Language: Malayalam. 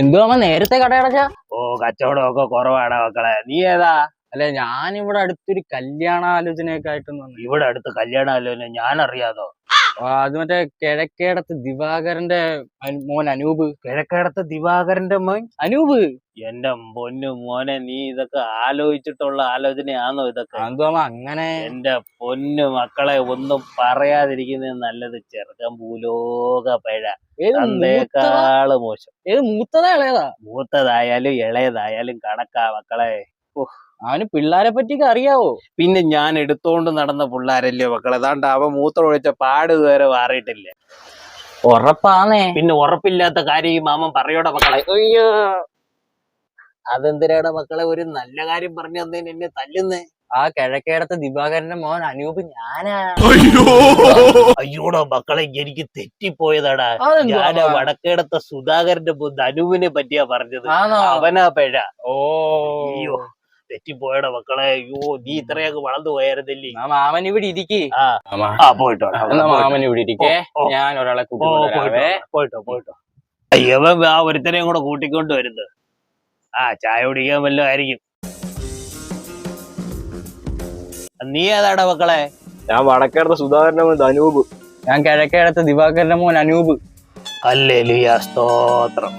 എന്തുവാ നേരത്തെ കടയടച്ച? ഓ കച്ചവടമൊക്കെ കുറവാണ് മക്കളെ. നീ ഏതാ? അല്ലെ, ഞാനിവിടെ അടുത്തൊരു കല്യാണാലോചനയൊക്കെ ആയിട്ടൊന്നും. ഇവിടെ അടുത്ത് കല്യാണാലോചന ഞാൻ അറിയാതോ? അത് മറ്റേ കിഴക്കേടത്ത് ദിവാകരന്റെ മോൻ അനൂപ്. കിഴക്കേടത്ത് ദിവാകരന്റെ മോൻ അനൂപ്? എന്റെ പൊന്നു മോനെ, നീ ഇതൊക്കെ ആലോചിച്ചിട്ടുള്ള ആലോചനയാണോ ഇതൊക്കെ? എന്തുവാ അങ്ങനെ? എന്റെ പൊന്നു മക്കളെ, ഒന്നും പറയാതിരിക്കുന്നത് നല്ലത്. ചെറുക്കൻ ഭൂലോക പഴ, തന്തേക്കാള് മോശം. ഏത് മൂത്തതാ ഇളയതാ? മൂത്തതായാലും ഇളയതായാലും കണക്കാ മക്കളെ. അവന് പിള്ളാരെ പറ്റിയൊക്കെ അറിയാവോ? പിന്നെ ഞാൻ എടുത്തോണ്ട് നടന്ന പിള്ളാരല്ലേ മക്കളെ. അതാണ്ട് അവൻ മൂത്രം ഒഴിച്ച പാട് ഇതുവരെ മാറിയിട്ടില്ല. ഉറപ്പാന്നേ? പിന്നെ ഉറപ്പില്ലാത്ത കാര്യം ഈ മാമൻ പറയോടെ മക്കളെ. അയ്യോ, അതെന്തിനാണ് മക്കളെ ഒരു നല്ല കാര്യം പറഞ്ഞു തന്നേന് എന്നെ തല്ലുന്നേ? ആ കിഴക്കേടത്ത് ദിവാകരന്റെ മോൻ അനൂപ് ഞാനാ. അയ്യോടോ മക്കളെ, എനിക്ക് തെറ്റിപ്പോയതാടാ. ഞാൻ വടക്കേടത്തെ സുധാകരന്റെ മുമ്പ് അനൂപിനെ പറ്റിയാ പറഞ്ഞത്. അവനാ പിഴ. ഓ അയ്യോ, തെറ്റിപ്പോയടാ മക്കളെ. അയ്യോ, നീ ഇത്രയൊക്കെ വളർന്നു പോയായിരുന്നില്ലേ? മാമൻ ഇവിടെ ഇരിക്കേ. പോയിട്ടോ മാമൻ ഇവിടെ ഇരിക്കേ. ഞാൻ ഒരാളെ പോയിട്ടോ. അയ്യവൻ ആ ഒരുത്തനെയും കൂടെ കൂട്ടിക്കൊണ്ട് വരുന്നത്. ചായ കുടിക്കാൻ വല്ലതും ആയിരിക്കും. നീ ഏതാടാ മക്കളെ? ഞാൻ വടക്കേടത്തെ സുധാകരന്റെ മോൻ അനൂപ്. ഞാൻ കിഴക്കേടത്ത് ദിവാകരന്റെ മോൻ അനൂപ്. ഹല്ലേലൂയ, സ്തോത്രം.